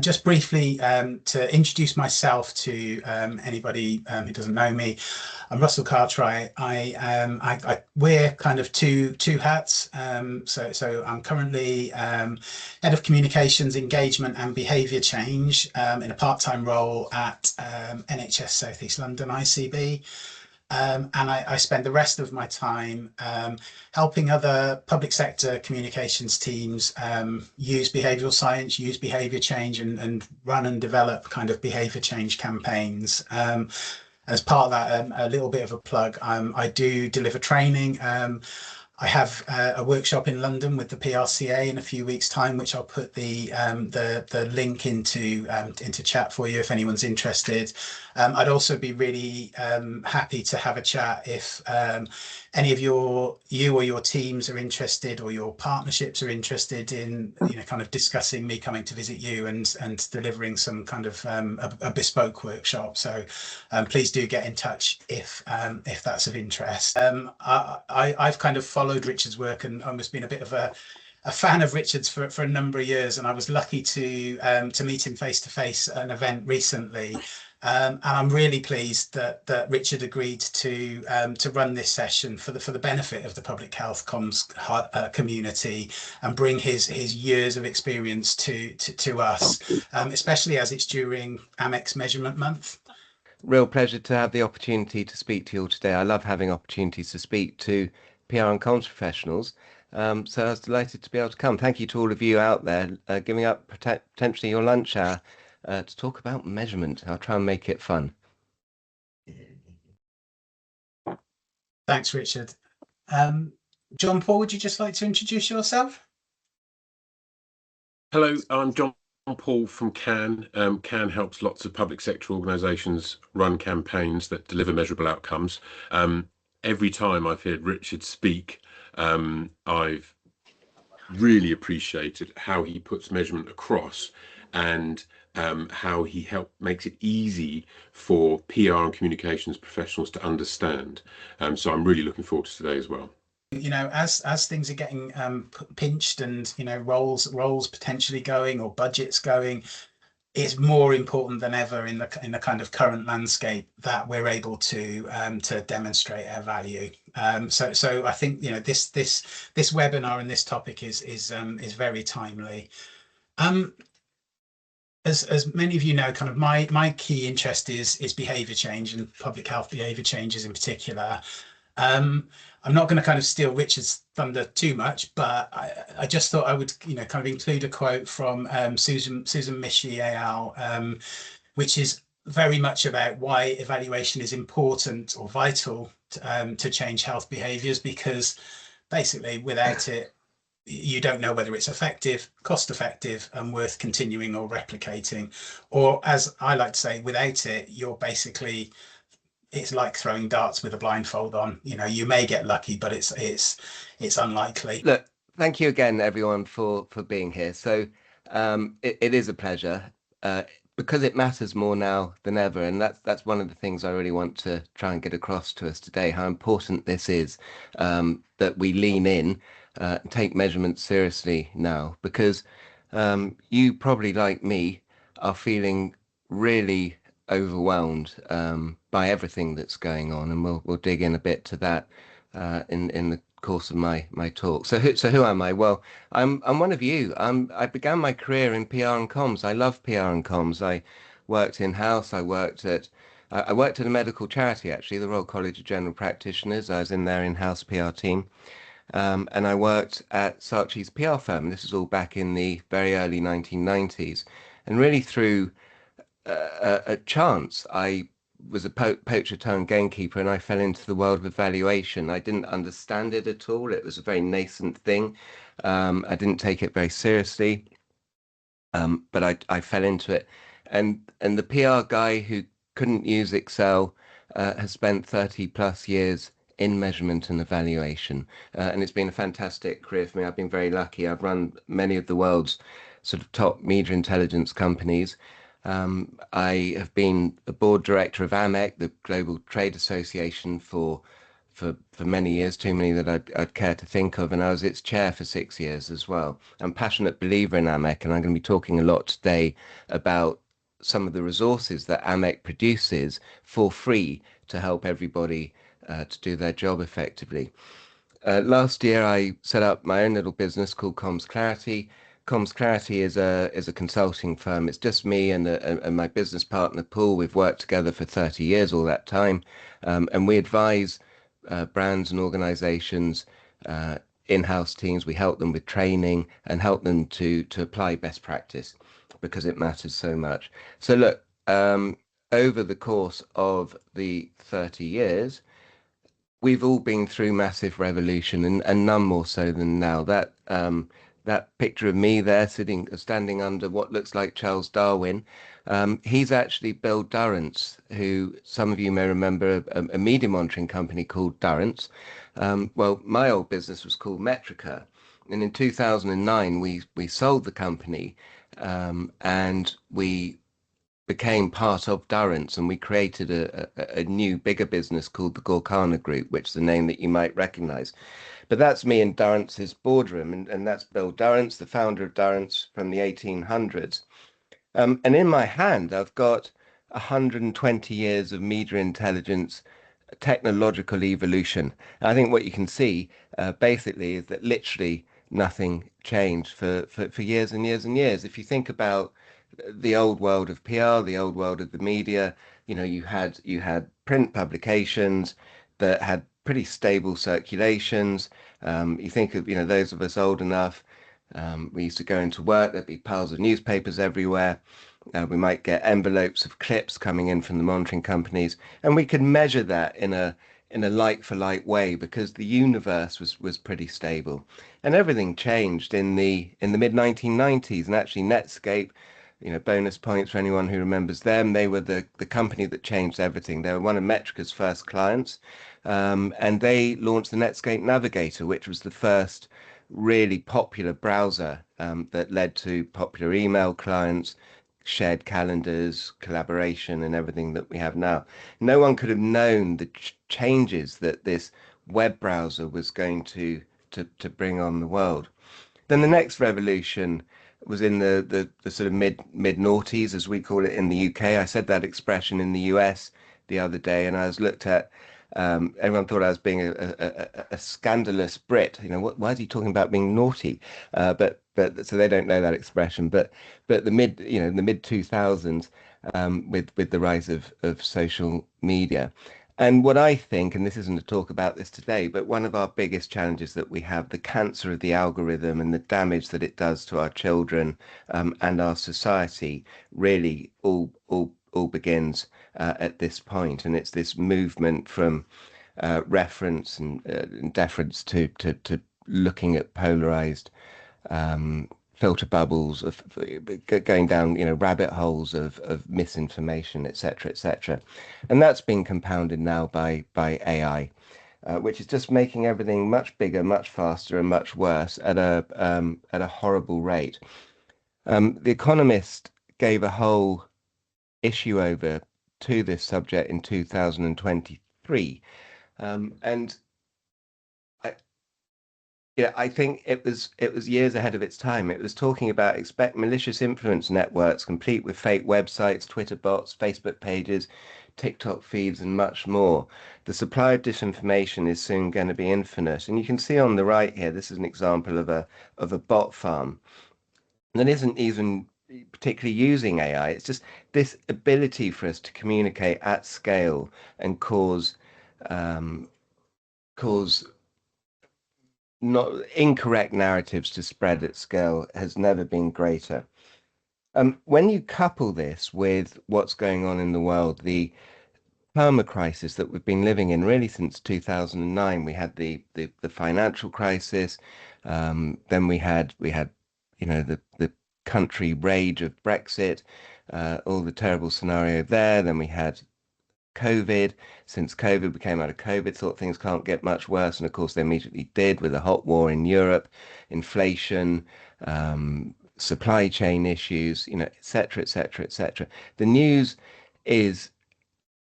Just briefly to introduce myself to anybody who doesn't know me, I'm Russell Cartwright. I wear kind of two hats. So I'm currently head of communications, engagement, and behaviour change in a part-time role at NHS South East London ICB. And I spend the rest of my time helping other public sector communications teams use behavioural science, use behaviour change, and run and develop kind of behaviour change campaigns. As part of that, a little bit of a plug, I do deliver training. I have a workshop in London with the PRCA in a few weeks' time, which I'll put the link into chat for you if anyone's interested. I'd also be really happy to have a chat if any of you or your teams are interested, or your partnerships are interested in kind of discussing me coming to visit you and delivering some kind of a bespoke workshop. So please do get in touch if that's of interest. I've kind of followed Richard's work and almost been a bit of a fan of Richard's for a number of years, and I was lucky to meet him face to face at an event recently. And I'm really pleased that Richard agreed to run this session for the benefit of the public health comms community and bring his years of experience to us, especially as it's during AMEC Measurement Month. Real pleasure to have the opportunity to speak to you all today. I love having opportunities to speak to PR and comms professionals. So I was delighted to be able to come. Thank you to all of you out there giving up potentially your lunch hour to talk about measurement. I'll try and make it fun. Thanks, Richard. John Paul, would you just like to introduce yourself? Hello, I'm John Paul from CAN. CAN helps lots of public sector organisations run campaigns that deliver measurable outcomes. Every time I've heard Richard speak, I've really appreciated how he puts measurement across and how he makes it easy for PR and communications professionals to understand. So I'm really looking forward to today as well. As things are getting pinched and roles potentially going or budgets going, it's more important than ever in the kind of current landscape that we're able to demonstrate our value. So I think this webinar and this topic is very timely. As many of you know, kind of my key interest is behaviour change and public health behaviour changes in particular. I'm not going to kind of steal Richard's thunder too much, but I just thought I would, kind of include a quote from Susan Mishi et al., which is very much about why evaluation is important or vital to change health behaviours, because basically without it, you don't know whether it's effective, cost effective, and worth continuing or replicating. Or as I like to say, without it, it's like throwing darts with a blindfold on. You may get lucky, but it's unlikely. Look, thank you again, everyone, for being here. So it is a pleasure because it matters more now than ever, and that's one of the things I really want to try and get across to us today. How important this is, that we lean in, take measurements seriously now, because you probably, like me, are feeling really overwhelmed by everything that's going on, and we'll dig in a bit to that in the course of my talk. So who am I? Well, I'm one of you. I began my career in PR and comms. I love PR and comms. I worked in-house. I worked at a medical charity, actually, the Royal College of General Practitioners. I was in their in-house PR team. And I worked at Saatchi's PR firm. This is all back in the very early 1990s. And really through a chance, I was a poacher turned gamekeeper, and I fell into the world of evaluation. I didn't understand it at all. It was a very nascent thing. I didn't take it very seriously, but I fell into it. And the PR guy who couldn't use Excel has spent 30 plus years in measurement and evaluation. And it's been a fantastic career for me. I've been very lucky. I've run many of the world's sort of top media intelligence companies. I have been a board director of AMEC, the Global Trade Association, for for many years, too many that I'd care to think of, and I was its chair for 6 years as well. I'm a passionate believer in AMEC, and I'm going to be talking a lot today about some of the resources that AMEC produces for free to help everybody to do their job effectively. Last year, I set up my own little business called Comms Clarity. Comms Clarity is a consulting firm. It's just me and my business partner Paul. We've worked together for 30 years, all that time, and we advise brands and organizations, in-house teams. We help them with training and help them to apply best practice because it matters so much. So look, over the course of the 30 years, we've all been through massive revolution, and none more so than now. That picture of me there standing under what looks like Charles Darwin, he's actually Bill Durrance, who some of you may remember, a media monitoring company called Durrance. Well, my old business was called Metrica, and in 2009 we sold the company, and we became part of Durrance, and we created a new, bigger business called the Gorkana Group, which is a name that you might recognize. But that's me in Durrance's boardroom, and that's Bill Durrance, the founder of Durrance from the 1800s. And in my hand, I've got 120 years of media intelligence, technological evolution. I think what you can see basically is that literally nothing changed for years and years and years. If you think about the old world of PR, the old world of the media, you had print publications that had pretty stable circulations. You think of, those of us old enough, we used to go into work, there'd be piles of newspapers everywhere. We might get envelopes of clips coming in from the monitoring companies, and we could measure that in a like for like way because the universe was pretty stable. And everything changed in the mid 1990s, and actually Netscape, bonus points for anyone who remembers them. They were the company that changed everything. They were one of Metrica's first clients, and they launched the Netscape Navigator, which was the first really popular browser that led to popular email clients, shared calendars, collaboration, and everything that we have now. No one could have known the changes that this web browser was going to bring on the world. Then the next revolution was in the sort of mid noughties, as we call it in the UK. I said that expression in the US the other day, and I was looked at. Everyone thought I was being a scandalous Brit. Why is he talking about being naughty? But so they don't know that expression. But the mid 2000s, with the rise of social media. And what I think, and this isn't to talk about this today, but one of our biggest challenges that we have, the cancer of the algorithm and the damage that it does to our children and our society, really all begins at this point. And it's this movement from reference and deference to looking at polarized filter bubbles of going down, rabbit holes of misinformation, etc. And that's been compounded now by AI, which is just making everything much bigger, much faster, and much worse at a horrible rate. The Economist gave a whole issue over to this subject in 2023, and I think it was years ahead of its time. It was talking about expect malicious influence networks complete with fake websites, Twitter bots, Facebook pages, TikTok feeds, and much more. The supply of disinformation is soon going to be infinite. And you can see on the right here, this is an example of a bot farm that isn't even particularly using AI. It's just this ability for us to communicate at scale and cause not incorrect narratives to spread at scale has never been greater. When you couple this with what's going on in the world, the perma crisis that we've been living in really since 2009, we had the financial crisis, then we had the country rage of Brexit, all the terrible scenario there. Then we had COVID. Since COVID, we came out of COVID, thought things can't get much worse, and of course they immediately did, with a hot war in Europe, inflation, supply chain issues, etc. The news is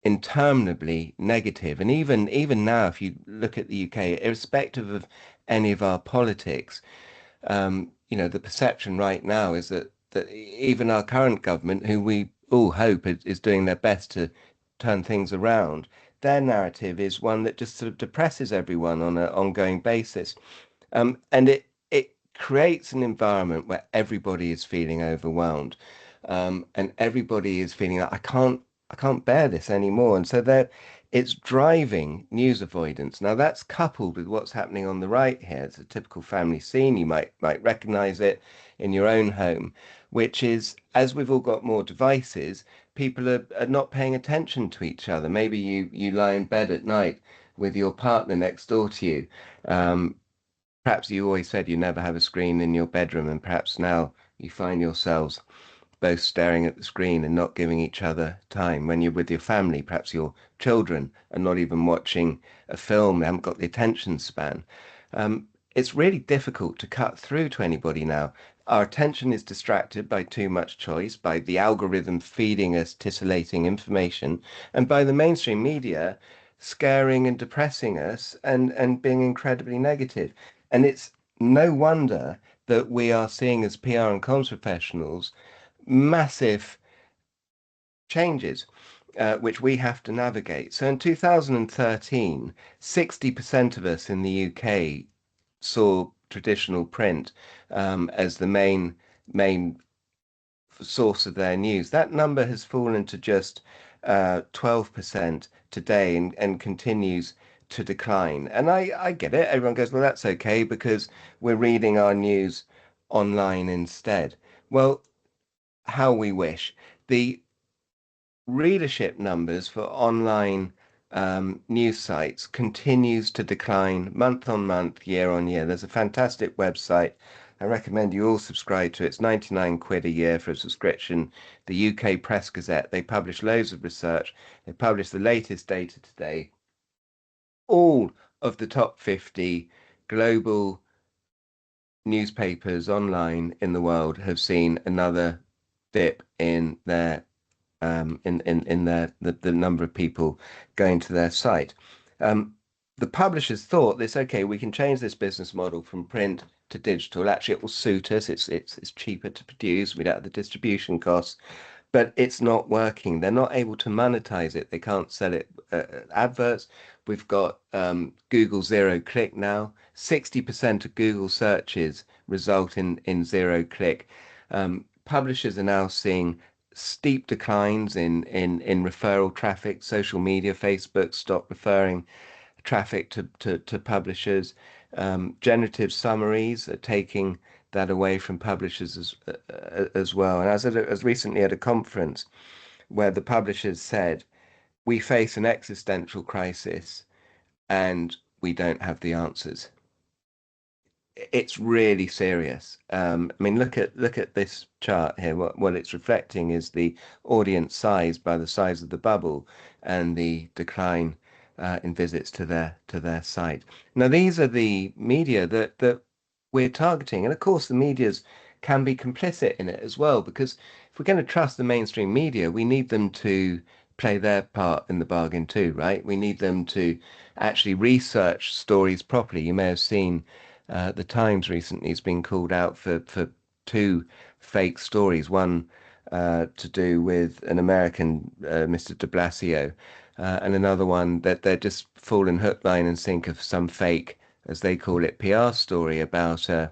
interminably negative. And even now, if you look at the UK, irrespective of any of our politics, the perception right now is that even our current government, who we all hope is doing their best to turn things around, their narrative is one that just sort of depresses everyone on an ongoing basis. And it creates an environment where everybody is feeling overwhelmed, and everybody is feeling that I can't bear this anymore. And so it's driving news avoidance. Now that's coupled with what's happening on the right here. It's a typical family scene. You might recognize it in your own home, which is, as we've all got more devices, people are not paying attention to each other. Maybe you lie in bed at night with your partner next door to you. Perhaps you always said you never have a screen in your bedroom, and perhaps now you find yourselves both staring at the screen and not giving each other time. When you're with your family, perhaps your children are not even watching a film, they haven't got the attention span. It's really difficult to cut through to anybody now. Our attention is distracted by too much choice, by the algorithm feeding us titillating information, and by the mainstream media scaring and depressing us and being incredibly negative. And it's no wonder that we are seeing, as PR and comms professionals, massive changes which we have to navigate. So in 2013, 60% of us in the UK saw traditional print as the main source of their news. That number has fallen to just 12% today and continues to decline. And I get it. Everyone goes, well, that's okay because we're reading our news online instead. Well, how we wish. The readership numbers for online news sites continues to decline month on month, year on year. There's a fantastic website. I recommend you all subscribe to it. It's 99 quid a year for a subscription. The UK Press Gazette. They publish loads of research. They publish the latest data today. All of the top 50 global newspapers online in the world have seen another dip in their the number of people going to their site. The publishers thought this, okay, we can change this business model from print to digital. Actually, it will suit us. It's cheaper to produce. We don't have the distribution costs, but it's not working. They're not able to monetize it. They can't sell it adverts. We've got Google zero click now. 60% of Google searches result in zero click. Publishers are now seeing steep declines in referral traffic. Social media, Facebook stopped referring traffic to publishers. Generative summaries are taking that away from publishers as well. And as recently at a conference where the publishers said, we face an existential crisis and we don't have the answers. It's really serious. I mean, look at this chart here. What it's reflecting is the audience size by the size of the bubble and the decline in visits to their site. Now, these are the media that we're targeting, and of course, the medias can be complicit in it as well, because if we're going to trust the mainstream media, we need them to play their part in the bargain too, right? We need them to actually research stories properly. You may have seen the Times recently has been called out for two fake stories, one to do with an American, Mr. de Blasio, and another one that they're just falling hook, line and sinker for some fake, as they call it, PR story about a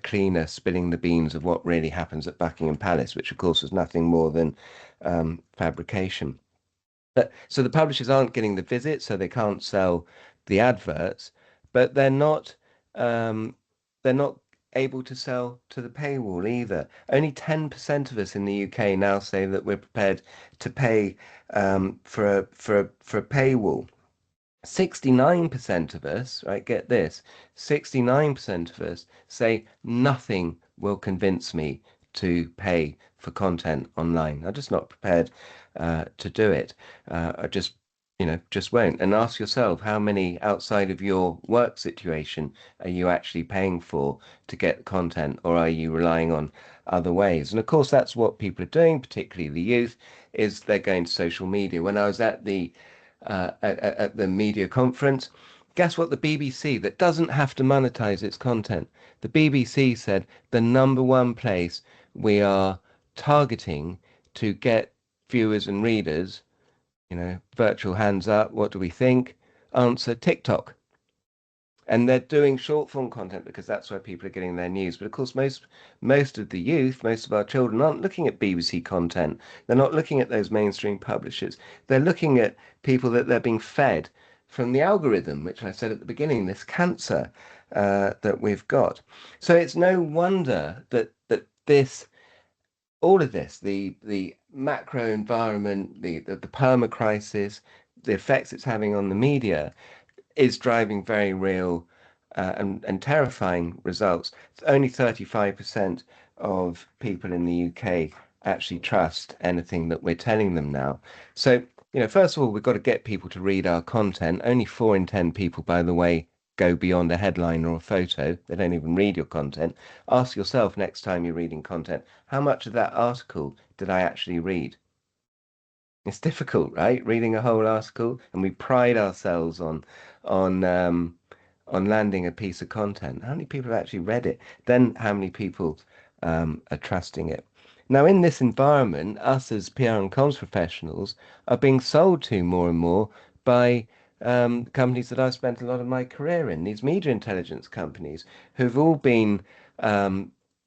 cleaner spilling the beans of what really happens at Buckingham Palace, which of course was nothing more than fabrication. So the publishers aren't getting the visits, so they can't sell the adverts, but they're not able to sell to the paywall either. Only 10% of us in the UK now say that we're prepared to pay for a paywall. 69% of us, right, get this, 69% of us say nothing will convince me to pay for content online. I'm just not prepared to do it. I just won't. And ask yourself, how many outside of your work situation are you actually paying for to get content, or are you relying on other ways. And of course, that's what people are doing, particularly the youth, is they're going to social media. When I was at the media conference, guess what? The BBC, that doesn't have to monetize its content, the BBC said the number one place we are targeting to get viewers and readers, virtual hands up, what do we think? Answer, TikTok. And they're doing short form content because that's where people are getting their news. But of course, most of the youth, most of our children aren't looking at BBC content. They're not looking at those mainstream publishers. They're looking at people that they're being fed from the algorithm, which I said at the beginning, this cancer that we've got. So it's no wonder that all of this, the macro environment, the perma crisis, the effects it's having on the media, is driving very real and terrifying results. Only 35% of people in the UK actually trust anything that we're telling them now. So, first of all, we've got to get people to read our content. Only 4 in 10 people, by the way, go beyond a headline or a photo. They don't even read your content. Ask yourself next time you're reading content, how much of that article did I actually read? It's difficult, right? Reading a whole article, and we pride ourselves on landing a piece of content. How many people have actually read it? Then how many people are trusting it? Now, in this environment, us as PR and comms professionals are being sold to more and more by companies that I've spent a lot of my career in, these media intelligence companies, who've all been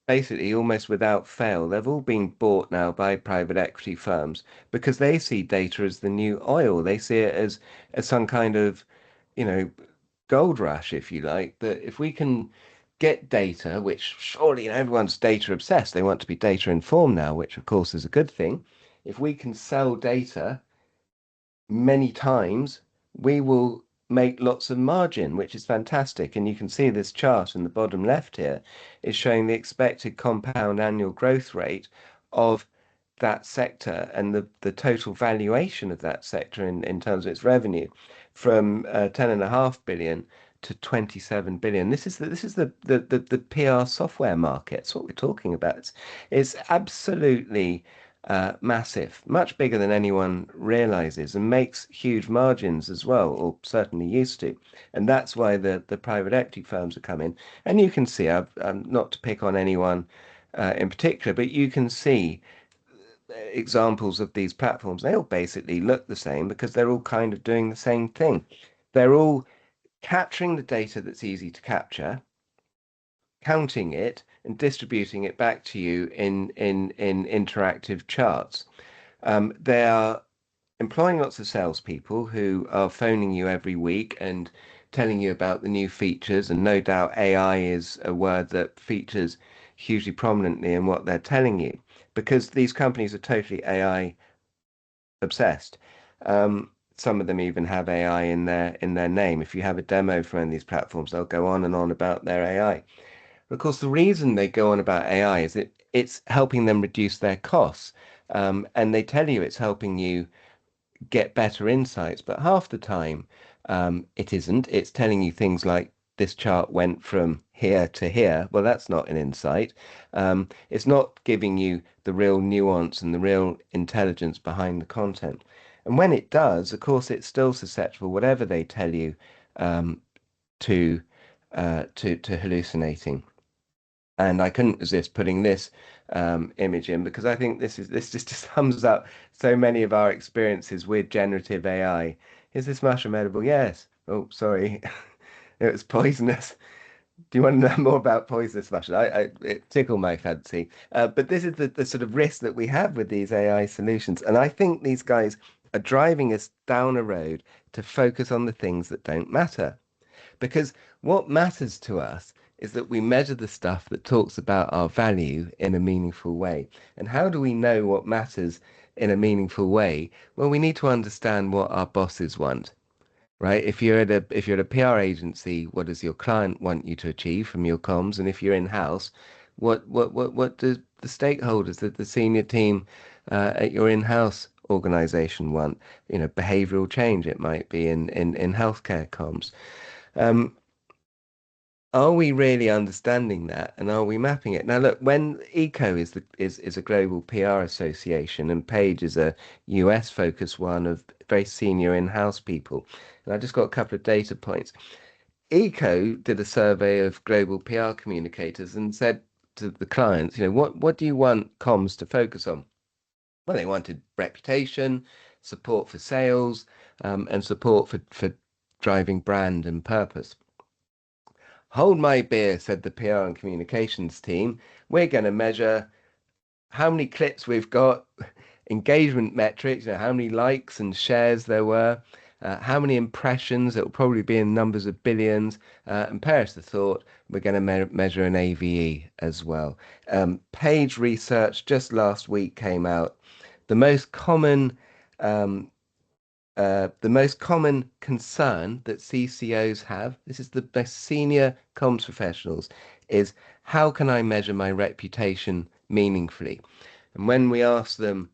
basically almost without fail, they've all been bought now by private equity firms because they see data as the new oil. They see it as some kind of, gold rush, if you like, that if we can get data, which surely everyone's data obsessed, they want to be data informed now, which of course is a good thing. If we can sell data many times, we will make lots of margin, which is fantastic. And you can see this chart in the bottom left here is showing the expected compound annual growth rate of that sector and the total valuation of that sector in terms of its revenue from 10.5 billion to 27 billion. This is the PR software market. It's what we're talking about. It's absolutely massive, much bigger than anyone realizes, and makes huge margins as well, or certainly used to. And that's why the private equity firms are coming. And you can see, not to pick on anyone in particular, but you can see examples of these platforms. They all basically look the same because they're all kind of doing the same thing. They're all capturing the data that's easy to capture, counting it and distributing it back to you in interactive charts. They are employing lots of salespeople who are phoning you every week and telling you about the new features. And no doubt AI is a word that features hugely prominently in what they're telling you, because these companies are totally AI obsessed. Some of them even have AI in their name. If you have a demo for one of these platforms, they'll go on and on about their AI. Of course, the reason they go on about AI is it's helping them reduce their costs. And they tell you it's helping you get better insights, but half the time it isn't. It's telling you things like this chart went from here to here. Well, that's not an insight. It's not giving you the real nuance and the real intelligence behind the content. And when it does, of course, it's still susceptible, whatever they tell you, to hallucinating. And I couldn't resist putting this image in because I think this just sums up so many of our experiences with generative AI. Is this mushroom edible? Yes. Oh, sorry. It was poisonous. Do you want to know more about poisonous mushroom? It tickled my fancy. But this is the sort of risk that we have with these AI solutions. And I think these guys are driving us down a road to focus on the things that don't matter. Because what matters to us is that we measure the stuff that talks about our value in a meaningful way. And how do we know what matters in a meaningful way? Well, we need to understand what our bosses want, right? If you're at a PR agency, what does your client want you to achieve from your comms? And if you're in-house, what do the stakeholders, the senior team at your in-house organization want? Behavioral change, it might be in healthcare comms. are we really understanding that, and are we mapping it? Now, look, when ECO is a global PR association, and Page is a US focused one of very senior in-house people, and I just got a couple of data points. ECO did a survey of global PR communicators and said to the clients, what do you want comms to focus on? Well, they wanted reputation, support for sales, and support for driving brand and purpose. Hold my beer, said the PR and communications team. We're going to measure how many clips we've got, engagement metrics, how many likes and shares there were, how many impressions. It will probably be in numbers of billions. And perish the thought, we're going to measure an AVE as well. Page research just last week came out. The most common concern that CCOs have, this is the best senior comms professionals, is how can I measure my reputation meaningfully? And when we ask them,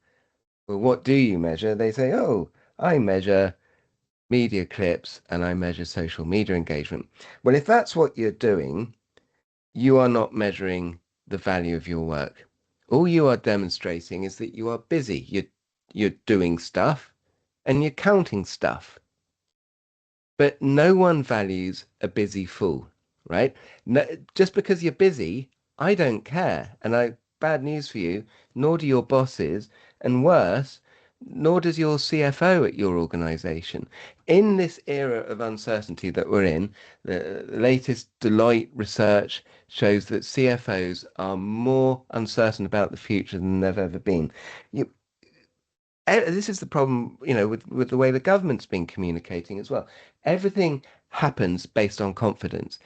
well, what do you measure? They say, oh, I measure media clips and I measure social media engagement. Well, if that's what you're doing, you are not measuring the value of your work. All you are demonstrating is that you are busy. You're doing stuff and you're counting stuff. But no one values a busy fool, right? No, just because you're busy, I don't care. And bad news for you, nor do your bosses, and worse, nor does your CFO at your organization. In this era of uncertainty that we're in, the latest Deloitte research shows that CFOs are more uncertain about the future than they've ever been. This is the problem, with the way the government's been communicating as well. Everything happens based on confidence.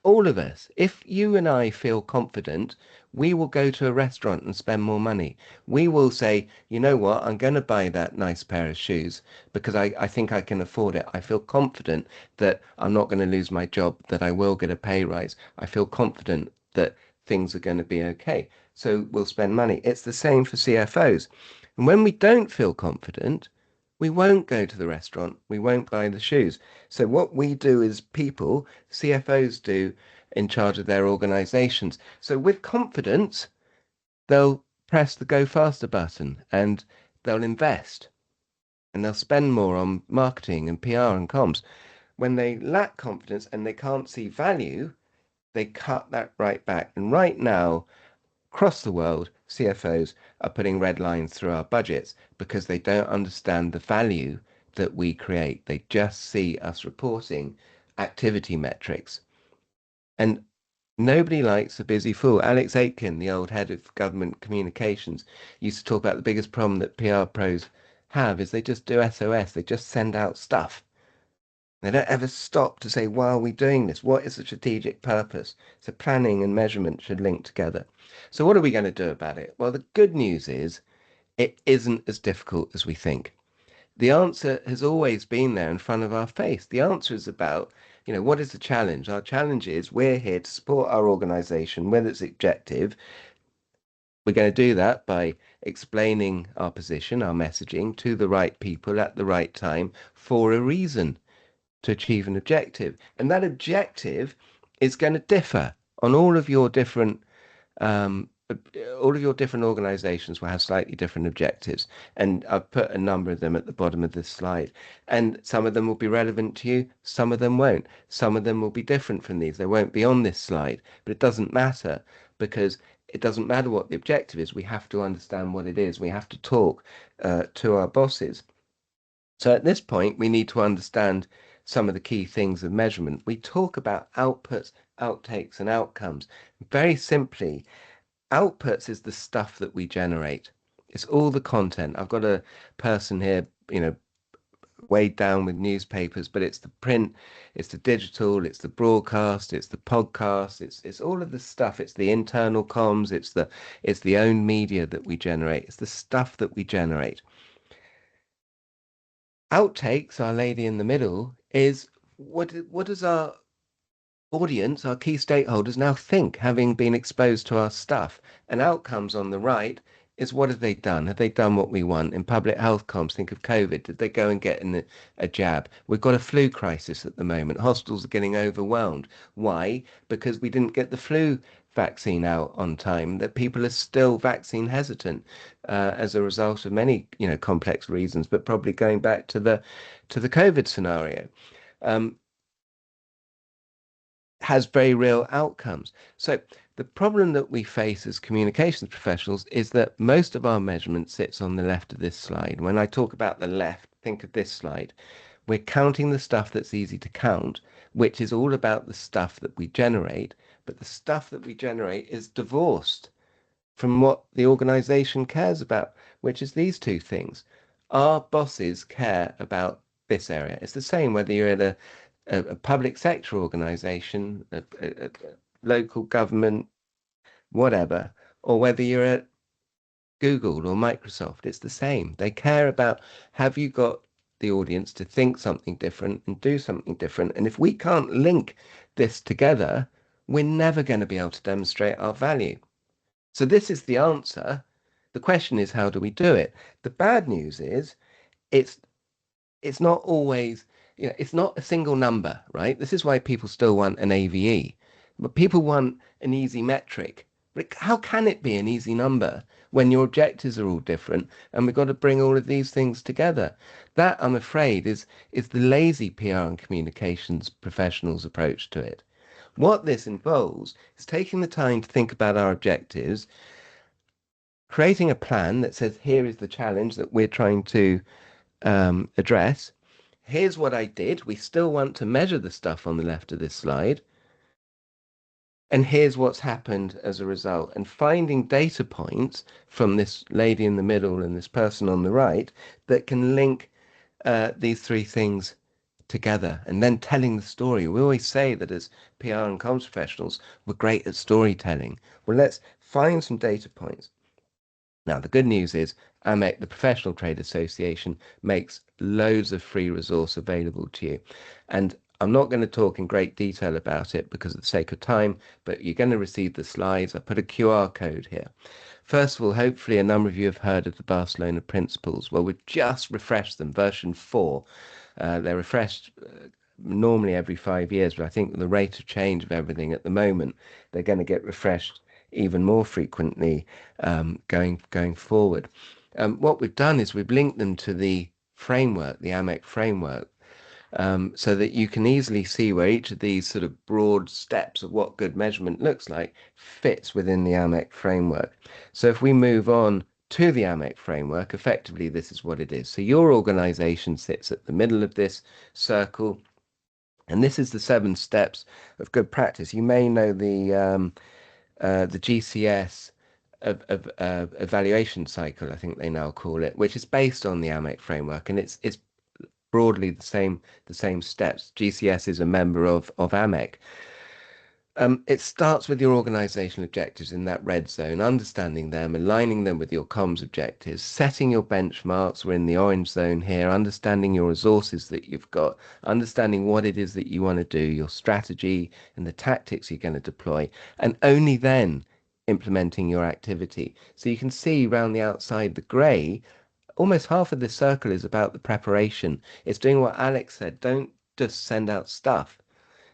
All of us, if you and I feel confident, we will go to a restaurant and spend more money. We will say, you know what, I'm going to buy that nice pair of shoes because I think I can afford it. I feel confident that I'm not going to lose my job, that I will get a pay rise. I feel confident that things are going to be okay. So we'll spend money. It's the same for CFOs. And when we don't feel confident, we won't go to the restaurant. We won't buy the shoes. So what we do as people, CFOs do in charge of their organizations. So with confidence, they'll press the go faster button and they'll invest and they'll spend more on marketing and PR and comms. When they lack confidence and they can't see value, they cut that right back. And right now, across the world, CFOs are putting red lines through our budgets because they don't understand the value that we create. They just see us reporting activity metrics. And nobody likes a busy fool. Alex Aitken, the old head of government communications, used to talk about the biggest problem that PR pros have is they just do SOS. They just send out stuff. They don't ever stop to say, why are we doing this? What is the strategic purpose? So planning and measurement should link together. So what are we going to do about it? Well, the good news is it isn't as difficult as we think. The answer has always been there in front of our face. The answer is about, what is the challenge? Our challenge is we're here to support our organization with its objective. We're going to do that by explaining our position, our messaging to the right people at the right time for a reason, to achieve an objective. And that objective is going to differ on all of your different organizations will have slightly different objectives. And I've put a number of them at the bottom of this slide. And some of them will be relevant to you, some of them won't. Some of them will be different from these. They won't be on this slide, but it doesn't matter because it doesn't matter what the objective is. We have to understand what it is. We have to talk to our bosses. So at this point, we need to understand some of the key things of measurement. We talk about outputs, outtakes, and outcomes. Very simply, outputs is the stuff that we generate. It's all the content. I've got a person here, weighed down with newspapers, but it's the print, it's the digital, it's the broadcast, it's the podcast, it's all of the stuff. It's the internal comms, it's the own media that we generate. It's the stuff that we generate. Outtakes, our lady in the middle, is what does our audience, our key stakeholders now think, having been exposed to our stuff? And outcomes on the right is what have they done? Have they done what we want? In public health comms, think of COVID. Did they go and get in a jab? We've got a flu crisis at the moment. Hospitals are getting overwhelmed. Why? Because we didn't get the flu vaccine out on time, that people are still vaccine hesitant as a result of many, complex reasons, but probably going back to the COVID scenario. Has very real outcomes. So the problem that we face as communications professionals is that most of our measurement sits on the left of this slide. When I talk about the left, think of this slide. We're counting the stuff that's easy to count, which is all about the stuff that we generate, but the stuff that we generate is divorced from what the organization cares about, which is these two things. Our bosses care about this area. It's the same whether you're at a public sector organization, a local government, whatever, or whether you're at Google or Microsoft. It's the same. They care about, have you got the audience to think something different and do something different? And if we can't link this together, we're never going to be able to demonstrate our value. So this is the answer. The question is, how do we do it? The bad news is it's not always, it's not a single number, right? This is why people still want an AVE, but people want an easy metric. But how can it be an easy number when your objectives are all different and we've got to bring all of these things together? That, I'm afraid, is the lazy PR and communications professionals' approach to it. What this involves is taking the time to think about our objectives, creating a plan that says, here is the challenge that we're trying to address. Here's what I did. We still want to measure the stuff on the left of this slide. And here's what's happened as a result. And finding data points from this lady in the middle and this person on the right that can link these three things together, and then telling the story. We always say that as PR and comms professionals, we're great at storytelling. Well, let's find some data points. Now, the good news is AMEC, the Professional Trade Association, makes loads of free resource available to you. And I'm not going to talk in great detail about it because of the sake of time, but you're going to receive the slides. I put a QR code here. First of all, hopefully a number of you have heard of the Barcelona Principles. Well, we've just refreshed them, version 4. They're refreshed normally every 5 years, but I think the rate of change of everything at the moment, they're going to get refreshed even more frequently going forward. What we've done is we've linked them to the framework, the AMEC framework, so that you can easily see where each of these sort of broad steps of what good measurement looks like fits within the AMEC framework. So if we move on to the AMEC framework, effectively this is what it is. So your organization sits at the middle of this circle, and this is the 7 steps of good practice. You may know the GCS evaluation cycle, I think they now call it, which is based on the AMEC framework, and it's broadly the same steps. GCS is a member of AMEC. It starts with your organizational objectives in that red zone, understanding them, aligning them with your comms objectives, setting your benchmarks. We're in the orange zone here, understanding your resources that you've got, understanding what it is that you want to do, your strategy and the tactics you're going to deploy, and only then implementing your activity. So you can see around the outside, the gray, almost half of the circle is about the preparation. It's doing what Alex said. Don't just send out stuff.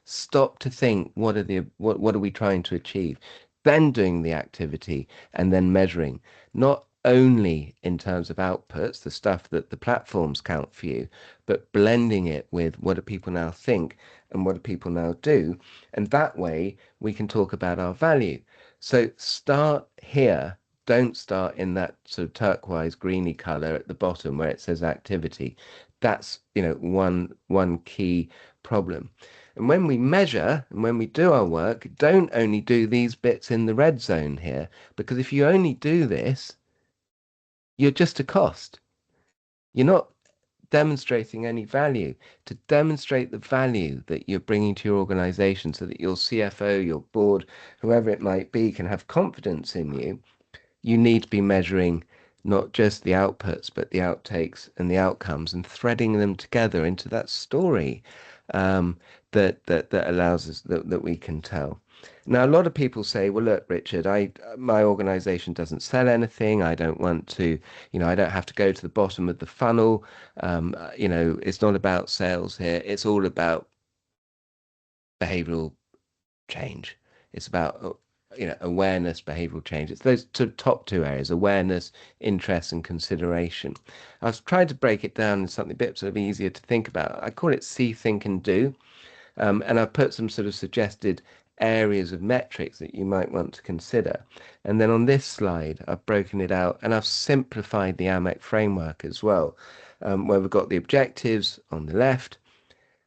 Stop to think, what are we trying to achieve? Then doing the activity and then measuring, not only in terms of outputs, the stuff that the platforms count for you, but blending it with what do people now think and what do people now do. And that way we can talk about our value. So start here. Don't start in that sort of turquoise greeny color at the bottom where it says activity. That's, one key problem. And when we measure and when we do our work, don't only do these bits in the red zone here, because if you only do this, you're just a cost. You're not demonstrating any value. To demonstrate the value that you're bringing to your organization so that your CFO, your board, whoever it might be, can have confidence in you, you need to be measuring not just the outputs, but the outtakes and the outcomes and threading them together into that story. that allows us that we can tell. Now, a lot of people say, well, look, Richard, my organization doesn't sell anything. I don't want to, I don't have to go to the bottom of the funnel. It's not about sales here. It's all about behavioral change. It's about, awareness, behavioral change. It's those top two areas: awareness, interest, and consideration. I've tried to break it down in something a bit sort of easier to think about. I call it see, think, and do. And I've put some sort of suggested areas of metrics that you might want to consider. And then on this slide, I've broken it out and I've simplified the AMEC framework as well, where we've got the objectives on the left.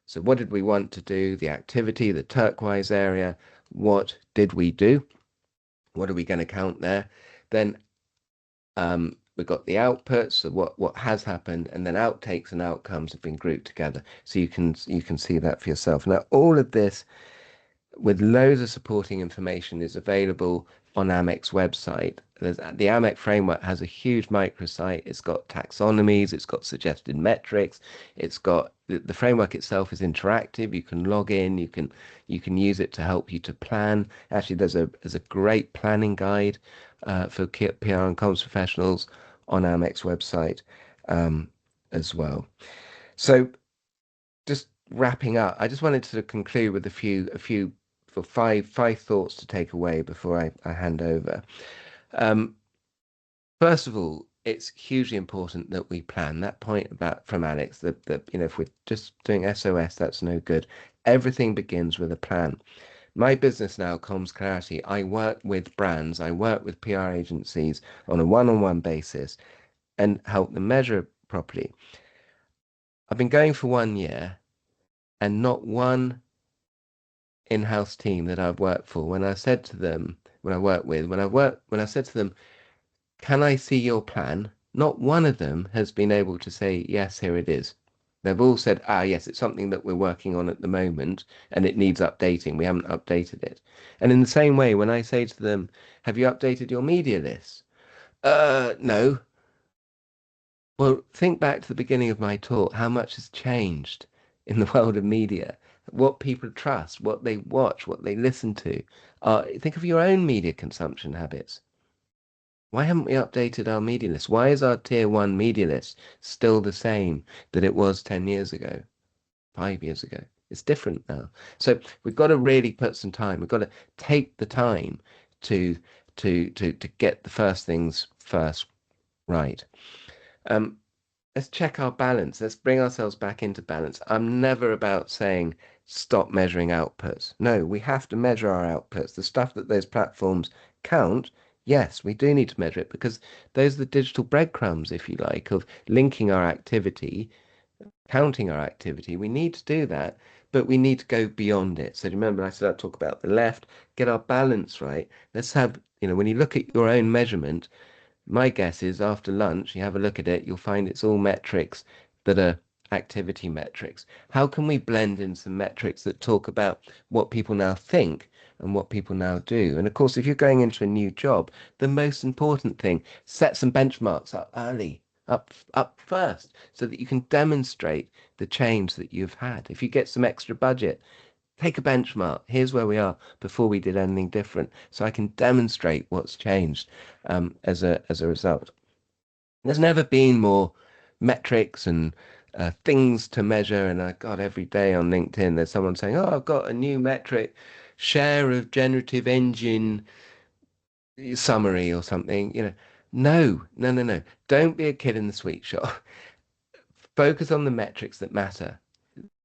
So what did we want to do? The activity, the turquoise area. What did we do? What are we going to count there? Then we've got the outputs, so what has happened, and then outtakes and outcomes have been grouped together. So you can see that for yourself. Now, all of this with loads of supporting information is available on AMEC's website. The AMEC framework has a huge microsite. It's got taxonomies, it's got suggested metrics, it's got the framework itself is interactive. You can log in, you can use it to help you to plan. Actually, there's a great planning guide for PR and comms professionals on AMEC's website as well. So just wrapping up, I just wanted to conclude with a few for five thoughts to take away before I hand over. First of all, it's hugely important that we plan. That point about from Alex, that if we're just doing SOS, that's no good. Everything begins with a plan. My business now, Comms Clarity, I work with brands, I work with PR agencies on a one-on-one basis and help them measure properly. I've been going for 1 year, and not one in-house team that I've worked for, when I said to them, when I said to them, can I see your plan? Not one of them has been able to say, yes, here it is. They've all said, yes, it's something that we're working on at the moment and it needs updating. We haven't updated it. And in the same way, when I say to them, have you updated your media list? No. Well, think back to the beginning of my talk, how much has changed in the world of media, what people trust, what they watch, what they listen to. Think of your own media consumption habits. Why haven't we updated our media list? Why is our tier 1 media list still the same that it was 10 years ago, 5 years ago? It's different now. So we've got to really put some time. We've got to take the time to get the first things first right. Let's check our balance. Let's bring ourselves back into balance. I'm never about saying stop measuring outputs. No, we have to measure our outputs. The stuff that those platforms count, yes, we do need to measure it, because those are the digital breadcrumbs, if you like, of linking our activity, counting our activity. We need to do that, but we need to go beyond it. So remember, I said I'd talk about the left, get our balance right. Let's have, when you look at your own measurement, my guess is after lunch, you have a look at it, you'll find it's all metrics that are activity metrics. How can we blend in some metrics that talk about what people now think and what people now do? And of course, if you're going into a new job, the most important thing, set some benchmarks up early, up first, so that you can demonstrate the change that you've had. If you get some extra budget, take a benchmark. Here's where we are before we did anything different, so I can demonstrate what's changed as a result. There's never been more metrics and things to measure. And every day on LinkedIn, there's someone saying, "Oh, I've got a new metric, share of generative engine summary or something." No. Don't be a kid in the sweet shop. Focus on the metrics that matter.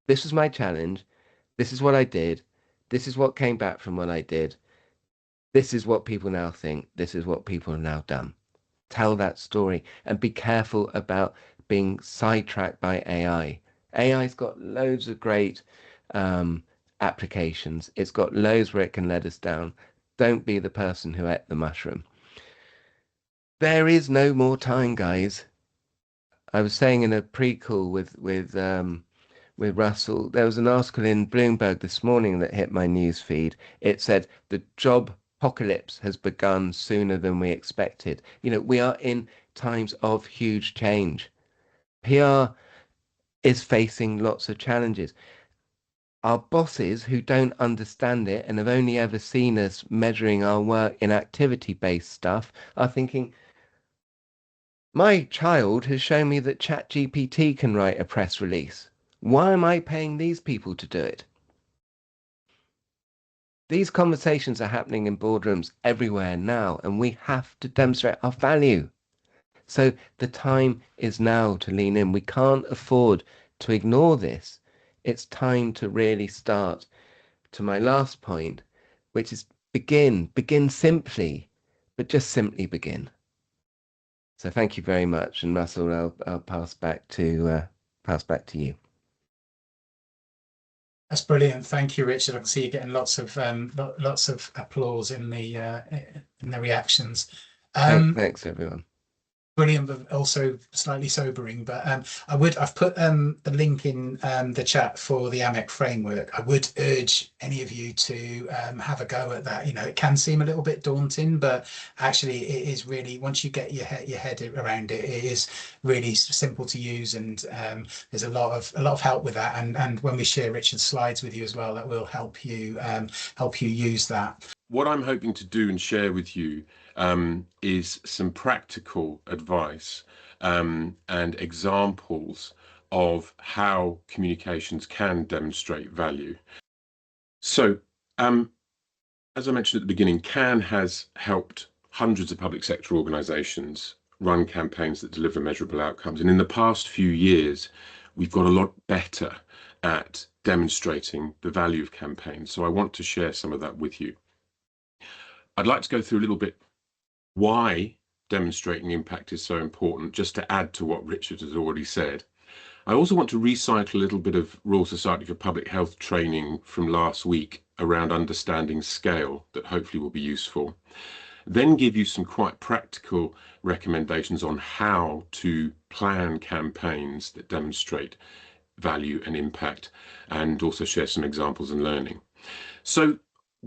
This was my challenge. This is what I did. This is what came back from what I did. This is what people now think. This is what people have now done. Tell that story and be careful about being sidetracked by AI. AI's got loads of great applications. It's got loads where it can let us down. Don't be the person who ate the mushroom. There is no more time, guys. I was saying in a pre-call with Russell, there was an article in Bloomberg this morning that hit my news feed. It said the job apocalypse has begun sooner than we expected. We are in times of huge change. PR is facing lots of challenges. our bosses who don't understand it and have only ever seen us measuring our work in activity-based stuff are thinking, my child has shown me that ChatGPT can write a press release. Why am I paying these people to do it? These conversations are happening in boardrooms everywhere now, and we have to demonstrate our value. So the time is now to lean in. We can't afford to ignore this. It's time to really start. To my last point, which is begin simply, but just simply begin. So thank you very much, and Russell, I'll pass back to you. That's brilliant. Thank you, Richard. I can see you getting lots of applause in the reactions. Thanks everyone. Brilliant, but also slightly sobering. But I've put the link in the chat for the AMEC framework. I would urge any of you to have a go at that. You know, it can seem a little bit daunting, but actually it is really, once you get your head around it, it is really simple to use, and there's a lot of help with that. And when we share Richard's slides with you as well, that will help you use that. What I'm hoping to do and share with you is some practical advice and examples of how communications can demonstrate value. So, as I mentioned at the beginning, CAN has helped hundreds of public sector organisations run campaigns that deliver measurable outcomes. And in the past few years, we've got a lot better at demonstrating the value of campaigns. So I want to share some of that with you. I'd like to go through a little bit why demonstrating impact is so important, just to add to what Richard has already said. I also want to recycle a little bit of Royal Society for Public Health training from last week around understanding scale that hopefully will be useful. Then give you some quite practical recommendations on how to plan campaigns that demonstrate value and impact, and also share some examples and learning. So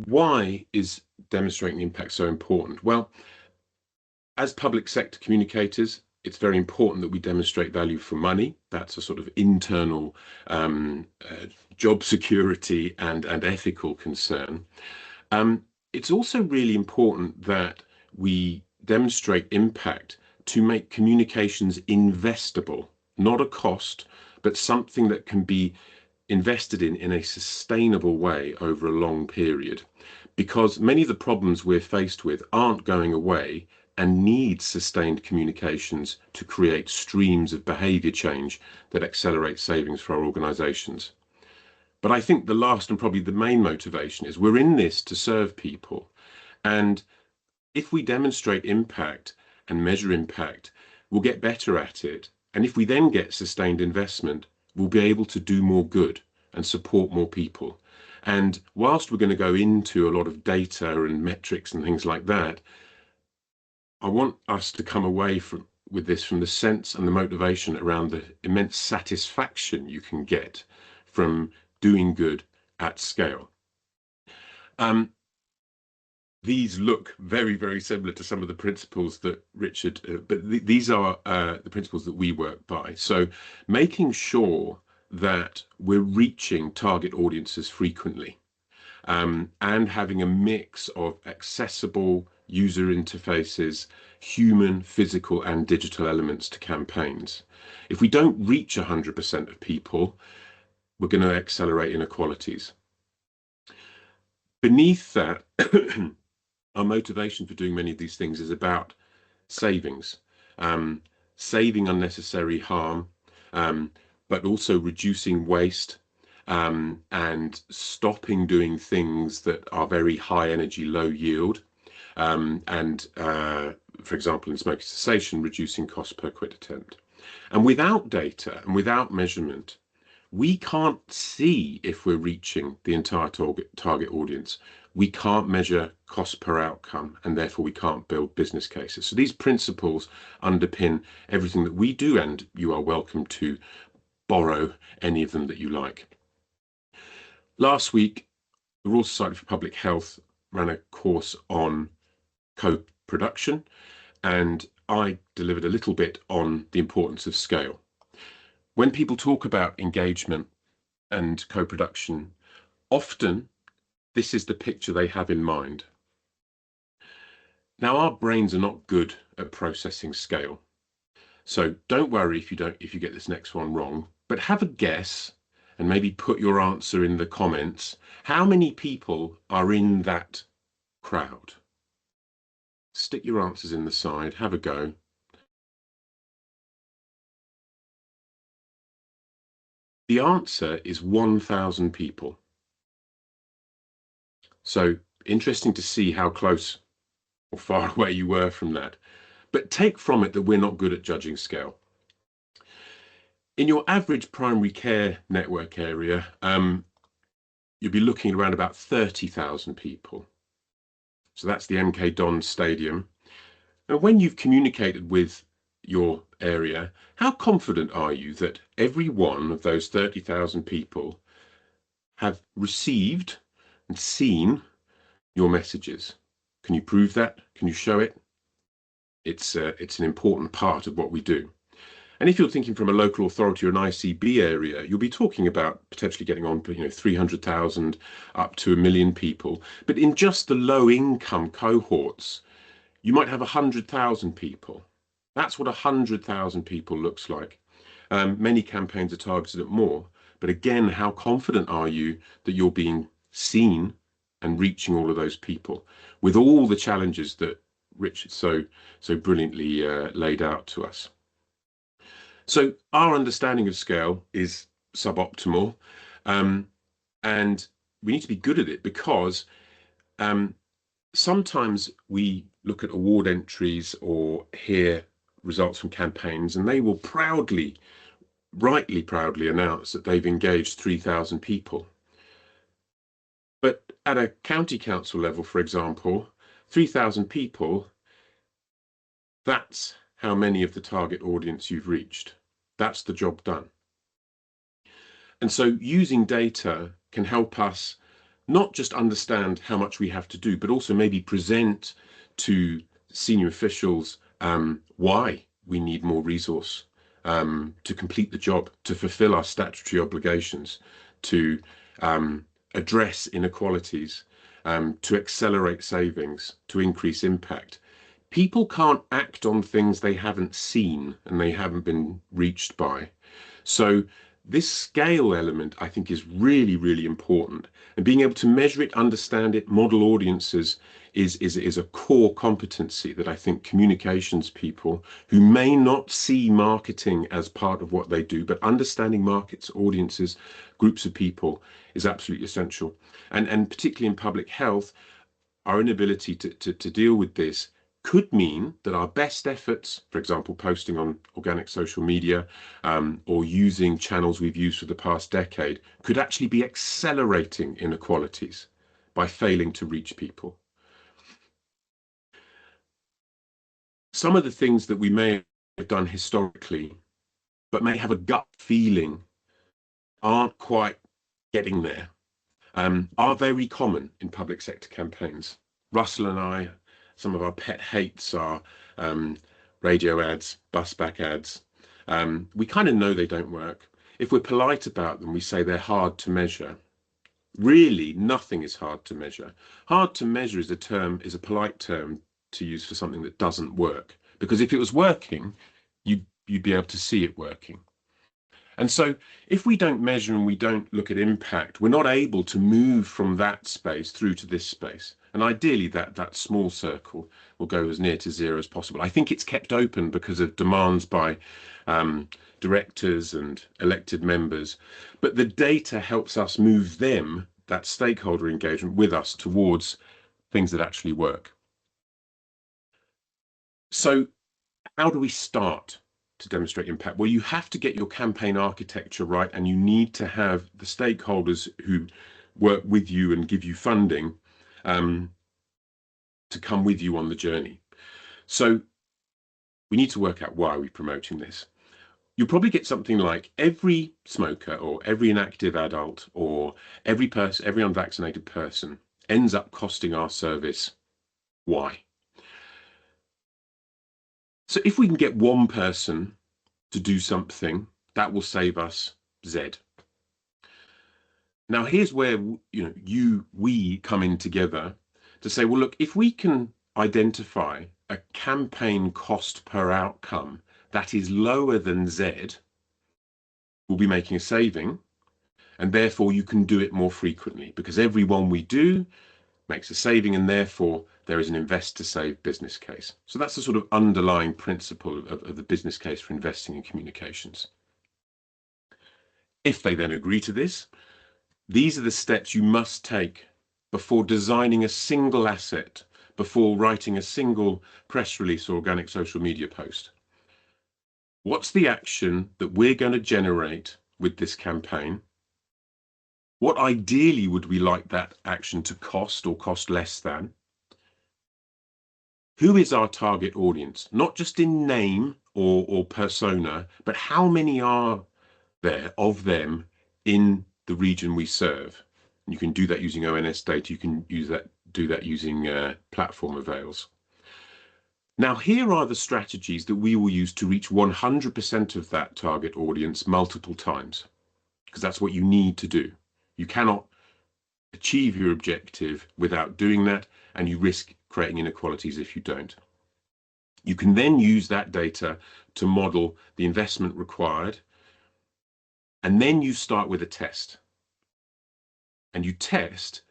why is demonstrating impact so important? Well, as public sector communicators, it's very important that we demonstrate value for money. That's a sort of internal job security and ethical concern. It's also really important that we demonstrate impact to make communications investable, not a cost, but something that can be invested in a sustainable way over a long period. Because many of the problems we're faced with aren't going away and need sustained communications to create streams of behaviour change that accelerate savings for our organisations. But I think the last and probably the main motivation is we're in this to serve people. And if we demonstrate impact and measure impact, we'll get better at it. And if we then get sustained investment, we'll be able to do more good and support more people. And whilst we're going to go into a lot of data and metrics and things like that, I want us to come away with this from the sense and the motivation around the immense satisfaction you can get from doing good at scale. These look very, very similar to some of the principles that Richard, but these are the principles that we work by. So making sure that we're reaching target audiences frequently, and having a mix of accessible user interfaces, human, physical, and digital elements to campaigns. If we don't reach 100% of people, we're going to accelerate inequalities. Beneath that, our motivation for doing many of these things is about savings, saving unnecessary harm, but also reducing waste, and stopping doing things that are very high energy, low yield, and for example, in smoking cessation, reducing cost per quit attempt. And without data and without measurement, we can't see if we're reaching the entire target audience. We can't measure cost per outcome, and therefore we can't build business cases. So these principles underpin everything that we do, and you are welcome to borrow any of them that you like. Last week, the Royal Society for Public Health ran a course on co-production, and I delivered a little bit on the importance of scale. When people talk about engagement and co-production, Often, this is the picture they have in mind. Now, our brains are not good at processing scale. So don't worry if you get this next one wrong, but have a guess and maybe put your answer in the comments. How many people are in that crowd? Stick your answers in the side, have a go. The answer is 1,000 people. So interesting to see how close or far away you were from that. But take from it that we're not good at judging scale. In your average primary care network area, you'll be looking at around about 30,000 people. So that's the MK Dons Stadium. And when you've communicated with your area, how confident are you that every one of those 30,000 people have received and seen your messages? Can you prove that? Can you show it? It's an important part of what we do. And if you're thinking from a local authority or an ICB area, you'll be talking about potentially getting on to 300,000 up to 1 million people. But in just the low income cohorts, you might have 100,000 people. That's what 100,000 people looks like. Many campaigns are targeted at more. But again, how confident are you that you're being seen and reaching all of those people with all the challenges that Richard so brilliantly laid out to us? So our understanding of scale is suboptimal, and we need to be good at it because sometimes we look at award entries or hear results from campaigns and they will proudly, rightly proudly announce that they've engaged 3,000 people. But at a county council level, for example, 3,000 people, that's how many of the target audience you've reached. That's the job done. And so using data can help us not just understand how much we have to do, but also maybe present to senior officials why we need more resource to complete the job, to fulfill our statutory obligations, to address inequalities, to accelerate savings, to increase impact. People can't act on things they haven't seen and they haven't been reached by. So this scale element, I think, is really, really important. And being able to measure it, understand it, model audiences is a core competency that I think communications people who may not see marketing as part of what they do, but understanding markets, audiences, groups of people is absolutely essential. And particularly in public health, our inability to deal with this could mean that our best efforts, for example, posting on organic social media or using channels we've used for the past decade, could actually be accelerating inequalities by failing to reach people. Some of the things that we may have done historically, but may have a gut feeling aren't quite getting there, are very common in public sector campaigns. Russell and I, some of our pet hates are radio ads, bus back ads. We kind of know they don't work. If we're polite about them, we say they're hard to measure. Really, nothing is hard to measure. Hard to measure is a polite term to use for something that doesn't work. Because if it was working, you'd be able to see it working. And so if we don't measure and we don't look at impact, we're not able to move from that space through to this space. And ideally, that small circle will go as near to zero as possible. I think it's kept open because of demands by directors and elected members. But the data helps us move them, that stakeholder engagement, with us towards things that actually work. So how do we start to demonstrate impact? Well, you have to get your campaign architecture right, and you need to have the stakeholders who work with you and give you funding to come with you on the journey. So we need to work out why we're promoting this. You'll probably get something like every smoker or every inactive adult or every unvaccinated person ends up costing our service Y. So if we can get one person to do something, that will save us Z. Now, here's where we come in together to say, well, look, if we can identify a campaign cost per outcome that is lower than Z, we'll be making a saving, and therefore you can do it more frequently because every one we do makes a saving, and therefore there is an invest to save business case. So that's the sort of underlying principle of the business case for investing in communications. If they then agree to this, these are the steps you must take before designing a single asset, before writing a single press release or organic social media post. What's the action that we're going to generate with this campaign? What ideally would we like that action to cost or cost less than? Who is our target audience? Not just in name or persona, but how many are there of them in the region we serve? And you can do that using ONS data. You can do that using platform avails. Now, here are the strategies that we will use to reach 100% of that target audience multiple times, because that's what you need to do. You cannot achieve your objective without doing that, and you risk creating inequalities if you don't. You can then use that data to model the investment required, and then you start with a test. And you test,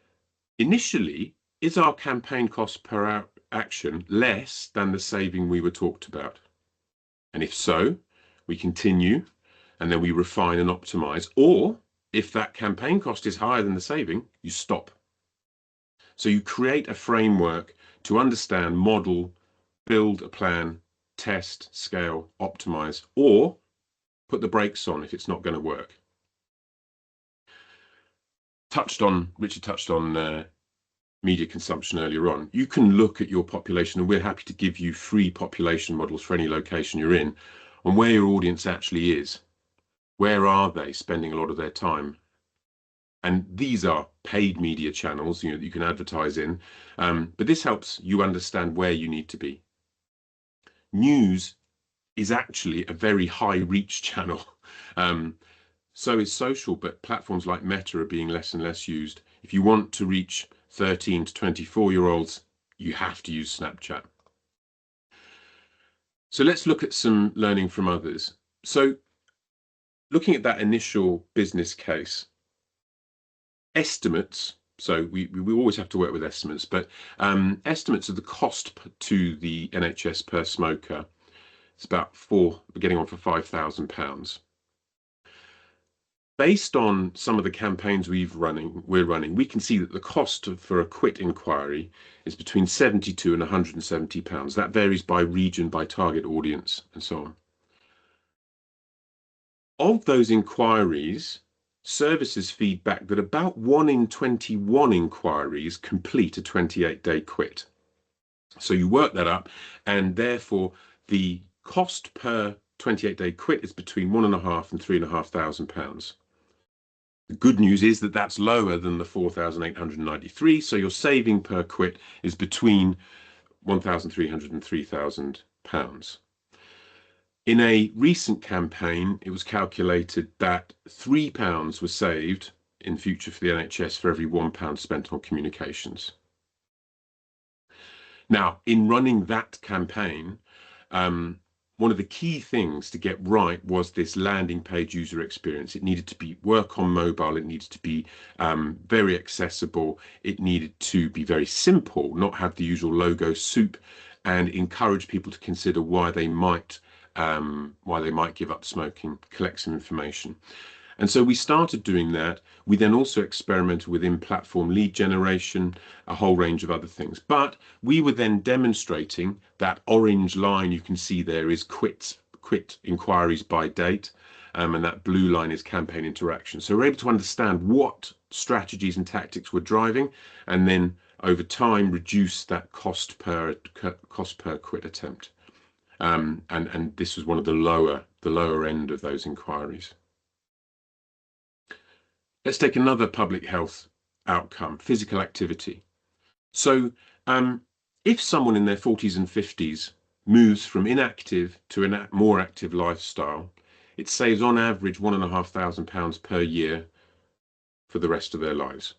initially, is our campaign cost per action less than the saving we were talked about? And if so, we continue, and then we refine and optimize. Or if that campaign cost is higher than the saving, you stop. So you create a framework to understand, model, build a plan, test, scale, optimize, or put the brakes on if it's not going to work. Richard touched on media consumption earlier on. You can look at your population, and we're happy to give you free population models for any location you're in, on where your audience actually is. Where are they spending a lot of their time? And these are paid media channels, that you can advertise in, but this helps you understand where you need to be. News is actually a very high reach channel. So is social, but platforms like Meta are being less and less used. If you want to reach 13 to 24-year-olds, you have to use Snapchat. So let's look at some learning from others. So looking at that initial business case, estimates, so we always have to work with estimates, but estimates of the cost to the NHS per smoker, it's about we're getting on for £5,000. Based on some of the campaigns we're running, we can see that the cost for a quit inquiry is between £72 and £170. That varies by region, by target audience, and so on. Of those inquiries, services feedback that about 1 in 21 inquiries complete a 28-day quit. So you work that up, and therefore the cost per 28-day quit is between £1,500 and £3,500. The good news is that that's lower than the 4,893. So your saving per quit is between £1,300 and £3,000. In a recent campaign, it was calculated that £3 was saved in future for the NHS for every £1 spent on communications. Now, in running that campaign, one of the key things to get right was this landing page user experience. It needed to work on mobile. It needed to be very accessible. It needed to be very simple, not have the usual logo soup, and encourage people to consider why they might give up smoking, collect some information. And so we started doing that. We then also experimented with in-platform lead generation, a whole range of other things. But we were then demonstrating that orange line you can see there is quit inquiries by date, and that blue line is campaign interaction. So we're able to understand what strategies and tactics we're driving, and then over time reduce that cost per quit attempt. And this was one of the lower end of those inquiries. Let's take another public health outcome, physical activity. So if someone in their 40s and 50s moves from inactive to a more active lifestyle, it saves on average £1,500 per year for the rest of their lives.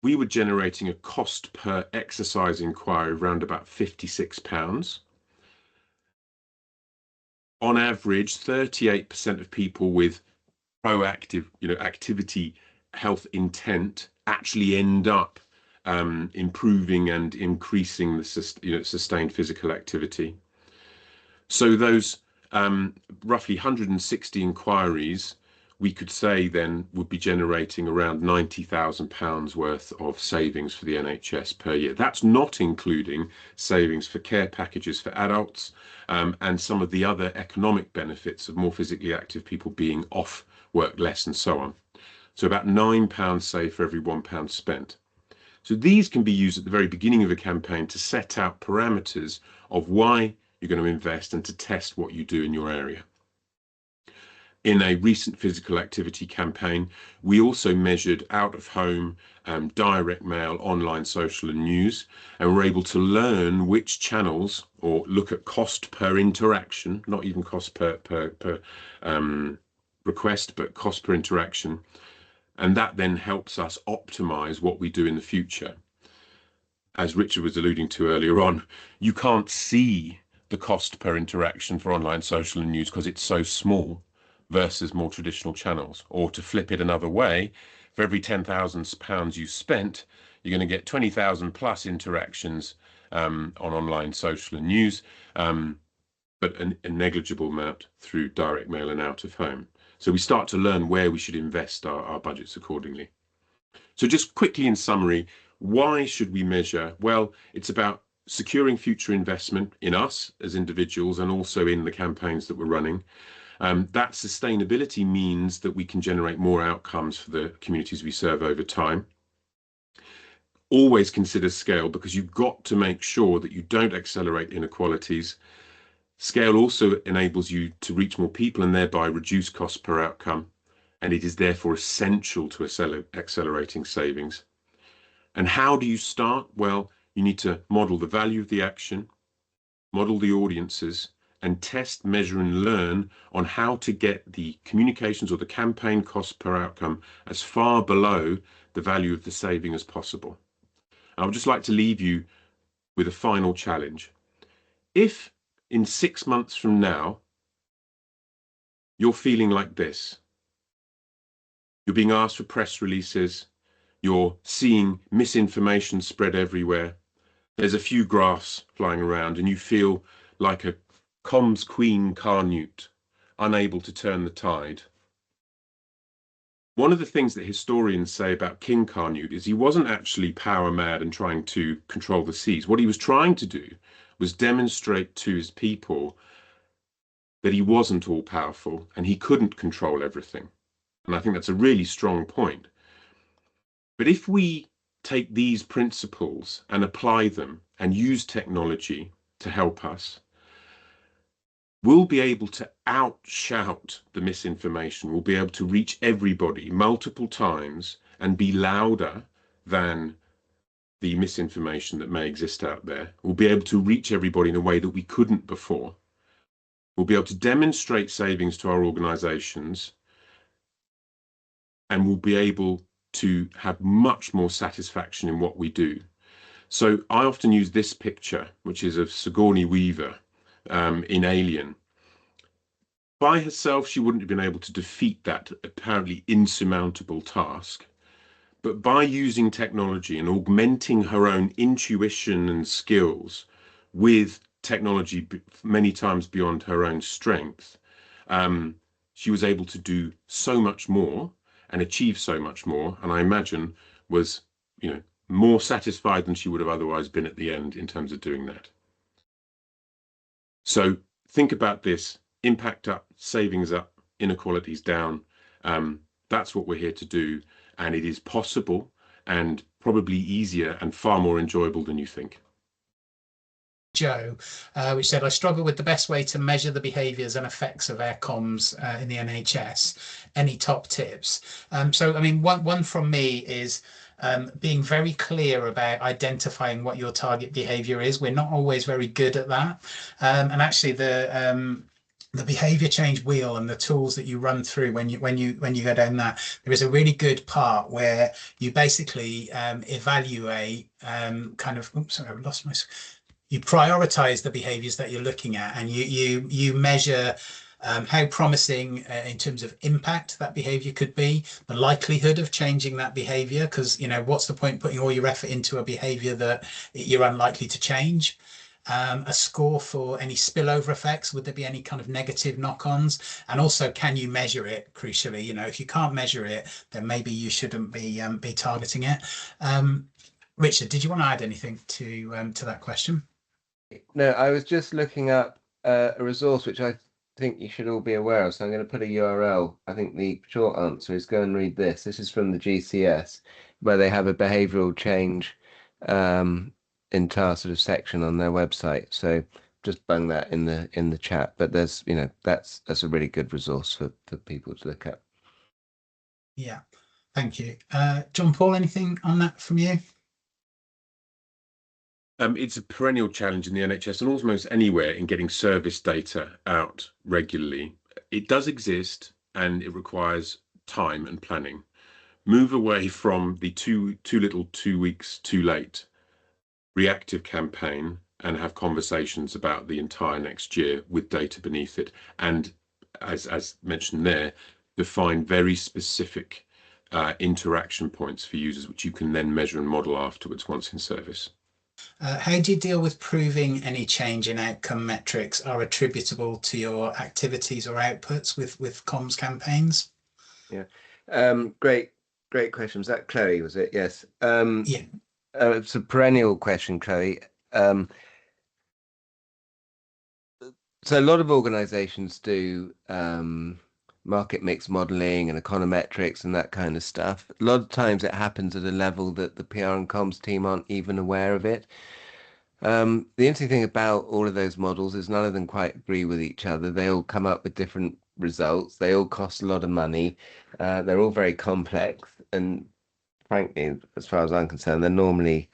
We were generating a cost per exercise inquiry around about £56. On average, 38% of people with proactive, activity health intent actually end up improving and increasing the sustained physical activity. So those roughly 160 inquiries, we could say then would be generating around £90,000 worth of savings for the NHS per year. That's not including savings for care packages for adults and some of the other economic benefits of more physically active people being off work less and so on. So about £9 saved for every £1 spent. So these can be used at the very beginning of a campaign to set out parameters of why you're going to invest and to test what you do in your area. In a recent physical activity campaign, we also measured out-of-home, direct mail, online, social and news, and we're able to learn which channels, or look at cost per interaction, not even cost per request, but cost per interaction. And that then helps us optimize what we do in the future. As Richard was alluding to earlier on, you can't see the cost per interaction for online, social and news because it's so small versus more traditional channels. Or to flip it another way, for every £10,000 you spent, you're going to get 20,000 plus interactions on online, social and news, but a negligible amount through direct mail and out of home. So we start to learn where we should invest our budgets accordingly. So just quickly in summary, why should we measure? Well, it's about securing future investment in us as individuals and also in the campaigns that we're running. That sustainability means that we can generate more outcomes for the communities we serve over time. Always consider scale, because you've got to make sure that you don't accelerate inequalities. Scale also enables you to reach more people and thereby reduce cost per outcome. And it is therefore essential to accelerating savings. And how do you start? Well, you need to model the value of the action, model the audiences, and test, measure and learn on how to get the communications or the campaign cost per outcome as far below the value of the saving as possible. I would just like to leave you with a final challenge. If in 6 months from now, you're feeling like this, you're being asked for press releases, you're seeing misinformation spread everywhere, there's a few graphs flying around and you feel like a comms queen Canute, unable to turn the tide. One of the things that historians say about King Canute is he wasn't actually power mad and trying to control the seas. What he was trying to do was demonstrate to his people that he wasn't all powerful and he couldn't control everything. And I think that's a really strong point. But if we take these principles and apply them and use technology to help us, we'll be able to outshout the misinformation. We'll be able to reach everybody multiple times and be louder than the misinformation that may exist out there. We'll be able to reach everybody in a way that we couldn't before. We'll be able to demonstrate savings to our organizations, and we'll be able to have much more satisfaction in what we do. So I often use this picture, which is of Sigourney Weaver in Alien. By herself, she wouldn't have been able to defeat that apparently insurmountable task. But by using technology and augmenting her own intuition and skills with technology many times beyond her own strength, she was able to do so much more and achieve so much more, and I imagine was, more satisfied than she would have otherwise been at the end in terms of doing that. So think about this: impact up, savings up, inequalities down. That's what we're here to do, and it is possible and probably easier and far more enjoyable than you think. Joe, which said, I struggle with the best way to measure the behaviours and effects of our comms in the NHS. Any top tips? So, I mean, one from me is being very clear about identifying what your target behaviour is. We're not always very good at that. And actually, the behavior change wheel and the tools that you run through when you go down that, there is a really good part where you basically evaluate kind of, oops, sorry, I lost my, you prioritize the behaviors that you're looking at, and you measure how promising in terms of impact that behavior could be, the likelihood of changing that behavior, because, you know, what's the point putting all your effort into a behavior that you're unlikely to change? A score for any spillover effects. Would there be any kind of negative knock-ons? And also, can you measure it? Crucially, you know, if you can't measure it, then maybe you shouldn't be targeting it. Richard, did you want to add anything to that question? No, I was just looking up a resource which I think you should all be aware of. So I'm going to put a URL. I think the short answer is go and read this. This is from the GCS, where they have a behavioral change entire sort of section on their website. So just bung that in the chat. But there's, you know, that's a really good resource for people to look at. Yeah, thank you. John Paul, anything on that from you? It's a perennial challenge in the NHS and almost anywhere in getting service data out regularly. It does exist, and it requires time and planning. Move away from the too little, 2 weeks too late reactive campaign and have conversations about the entire next year with data beneath it. And as mentioned there, define very specific interaction points for users, which you can then measure and model afterwards once in service. How do you deal with proving any change in outcome metrics are attributable to your activities or outputs with comms campaigns? Yeah, great question. Was that Chloe? Was it? Yes. Yeah. It's a perennial question, Chloe. So a lot of organizations do market mix modeling and econometrics and that kind of stuff. A lot of times it happens at a level that the PR and comms team aren't even aware of it. The interesting thing about all of those models is none of them quite agree with each other. They all come up with different results. They all cost a lot of money. They're all very complex, and frankly, as far as I'm concerned, they're normally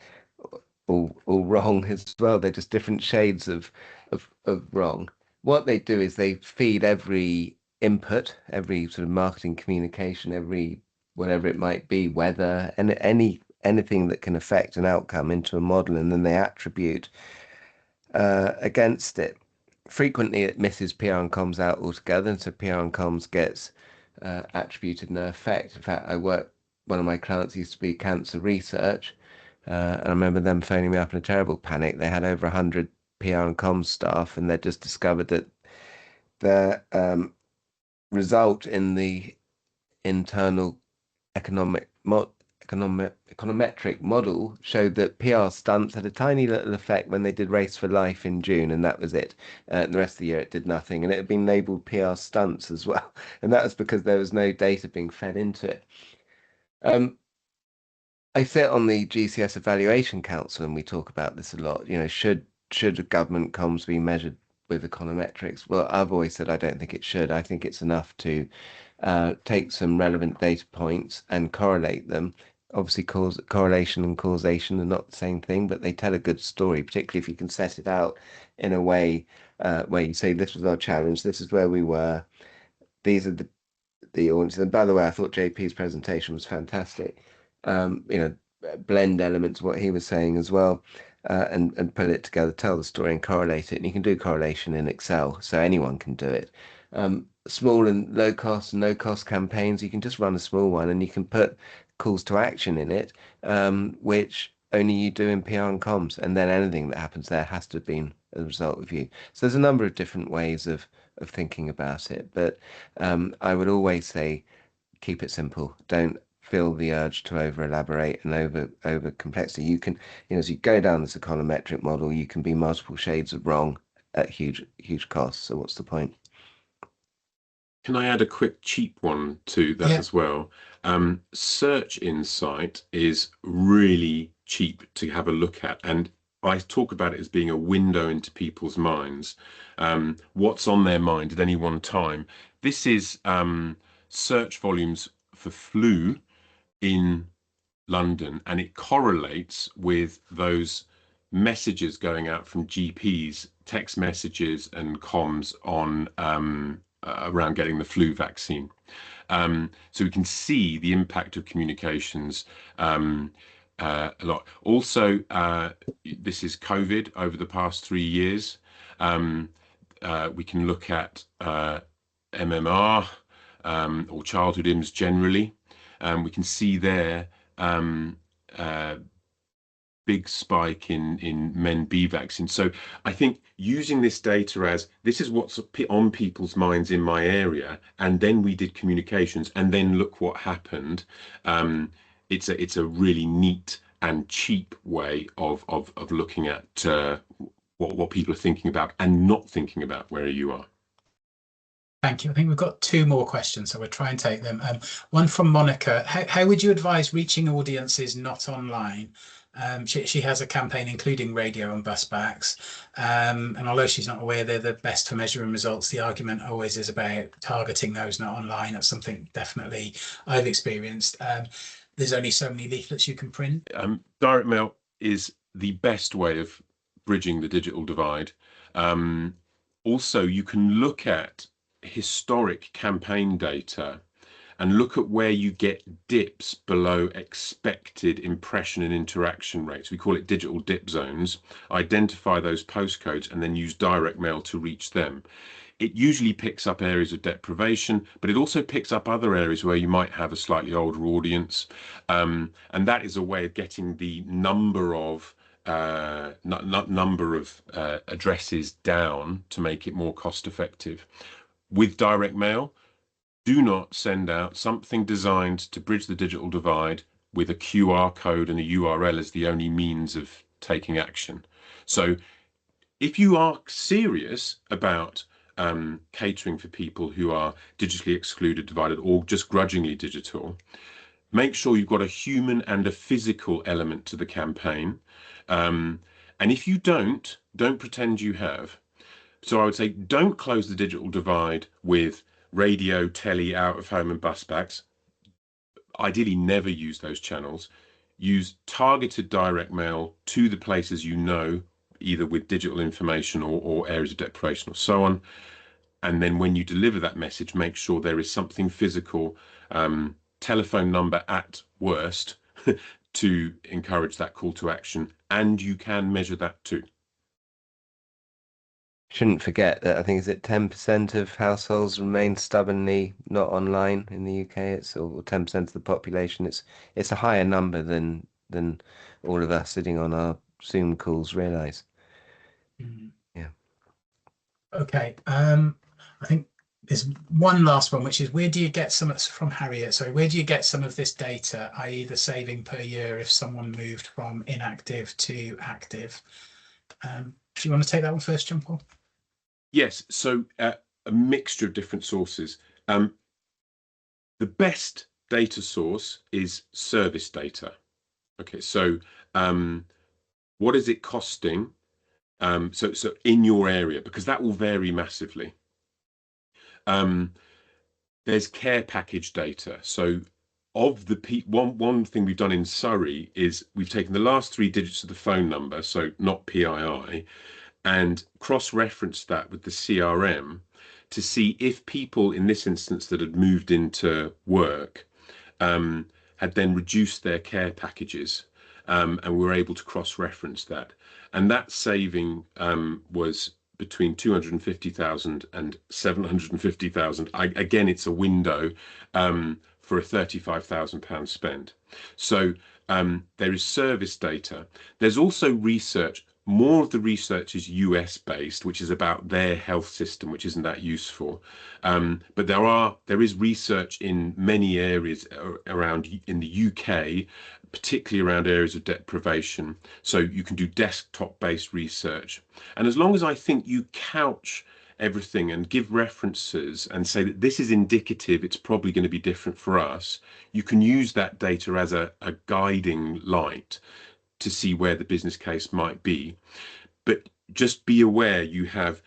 all wrong as well. They're just different shades of wrong. What they do is they feed every input, every sort of marketing communication, every whatever it might be, weather, and anything that can affect an outcome into a model, and then they attribute against it. Frequently, it misses PR and comms out altogether, and so PR and comms gets attributed no effect. In fact, one of my clients used to be cancer research, and I remember them phoning me up in a terrible panic. They had over 100 PR and comms staff, and they just discovered that their result in the internal econometric model showed that PR stunts had a tiny little effect when they did Race for Life in June, and that was it. The rest of the year it did nothing, and it had been labelled PR stunts as well, and that was because there was no data being fed into it. I sit on the GCS Evaluation Council, and we talk about this a lot. You know, should government comms be measured with econometrics? Well, I've always said I don't think it should. I think it's enough to take some relevant data points and correlate them. Obviously, correlation and causation are not the same thing, but they tell a good story, particularly if you can set it out in a way where you say, this was our challenge, this is where we were, these are the audiences. And by the way, I thought JP's presentation was fantastic. You know, blend elements, what he was saying as well, and put it together, tell the story and correlate it. And you can do correlation in Excel, so anyone can do it. Small and low cost and no cost campaigns, you can just run a small one and you can put calls to action in it, which only you do in PR and comms, and then anything that happens there has to have been as a result of you. So there's a number of different ways of thinking about it, but I would always say keep it simple. Don't feel the urge to over elaborate and over complexity. You can, you know, as you go down this econometric model, you can be multiple shades of wrong at huge costs. So what's the point? Can I add a quick cheap one to that as well? Search Insight is really cheap to have a look at, and I talk about it as being a window into people's minds, what's on their mind at any one time. This is search volumes for flu in London, and it correlates with those messages going out from GPs, text messages and comms on around getting the flu vaccine. So we can see the impact of communications a lot. Also, this is COVID over the past 3 years. We can look at MMR or childhood IMS generally. We can see there big spike in men B vaccine. So I think using this data as this is what's on people's minds in my area, and then we did communications, and then look what happened. It's a really neat and cheap way of looking at what people are thinking about and not thinking about where you are. Thank you. I think we've got 2 more questions, so we'll try and take them. One from Monica. How would you advise reaching audiences not online? She has a campaign including radio and bus backs, and although she's not aware they're the best for measuring results, the argument always is about targeting those not online. That's something definitely I've experienced. There's only so many leaflets you can print. Direct mail is the best way of bridging the digital divide. Also, you can look at historic campaign data and look at where you get dips below expected impression and interaction rates. We call it digital dip zones. Identify those postcodes and then use direct mail to reach them. It usually picks up areas of deprivation, but it also picks up other areas where you might have a slightly older audience. And that is a way of getting the number of addresses down to make it more cost effective. With direct mail, do not send out something designed to bridge the digital divide with a QR code and a URL as the only means of taking action. So if you are serious about catering for people who are digitally excluded, divided, or just grudgingly digital, make sure you've got a human and a physical element to the campaign. And if you don't pretend you have. So I would say don't close the digital divide with radio, telly, out of home and bus backs. Ideally never use those channels. Use targeted direct mail to the places you know, either with digital information or areas of deprivation or so on. And then when you deliver that message, make sure there is something physical, telephone number at worst, to encourage that call to action. And you can measure that too. Shouldn't forget that I think is it 10% of households remain stubbornly not online in the UK. It's or 10% of the population. It's a higher number than all of us sitting on our Zoom calls realise. Yeah. Okay. I think there's one last one, which is where do you get some from Harriet? So where do you get some of this data, i.e. the saving per year if someone moved from inactive to active? Do you want to take that one first, John Paul? Yes, so a mixture of different sources. The best data source is service data. Okay, so what is it costing? So in your area, because that will vary massively. There's care package data. So of the one thing we've done in Surrey is we've taken the last 3 digits of the phone number, so not PII, and cross-referenced that with the CRM to see if people in this instance that had moved into work had then reduced their care packages, and we were able to cross-reference that. And that saving was between 250,000 and 750,000. Again, it's a window for a £35,000 spend. So there is service data. There's also research. More of the research is US based, which is about their health system, which isn't that useful. But there is research in many areas around in the UK, particularly around areas of deprivation. So you can do desktop based research. And as long as I think you couch everything and give references and say that this is indicative, it's probably going to be different for us, you can use that data as a guiding light to see where the business case might be. But just be aware you have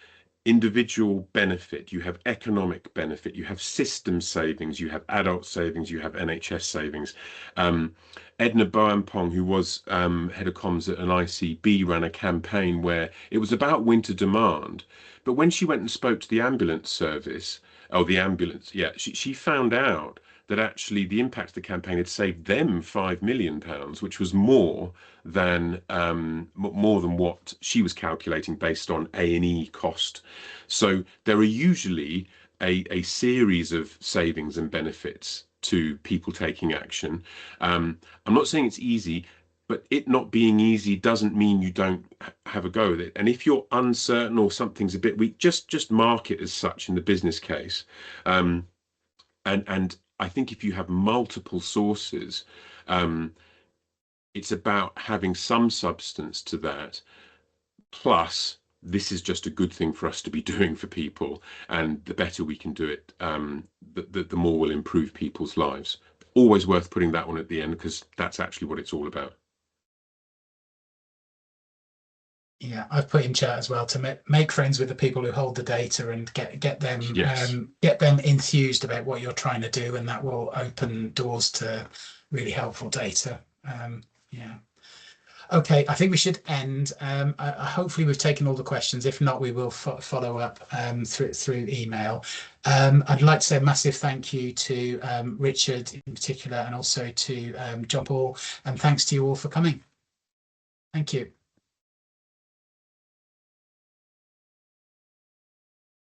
individual benefit, you have economic benefit, you have system savings, you have adult savings, you have NHS savings. Edna Boampong, who was head of comms at an ICB, ran a campaign where it was about winter demand. But when she went and spoke to the ambulance service, she found out that actually the impact of the campaign had saved them £5 million, which was more than what she was calculating based on A&E cost. So there are usually a series of savings and benefits to people taking action. I'm not saying it's easy, but it not being easy doesn't mean you don't have a go at it. And if you're uncertain or something's a bit weak, just mark it as such in the business case. And I think if you have multiple sources, it's about having some substance to that. Plus, this is just a good thing for us to be doing for people. And the better we can do it, the more we'll improve people's lives. Always worth putting that one at the end, because that's actually what it's all about. Yeah, I've put in chat as well to make friends with the people who hold the data and get them get them enthused about what you're trying to do, and that will open doors to really helpful data. Yeah. Okay, I think we should end. Hopefully we've taken all the questions. If not, we will follow up through email. I'd like to say a massive thank you to Richard in particular, and also to John Paul, and thanks to you all for coming. Thank you.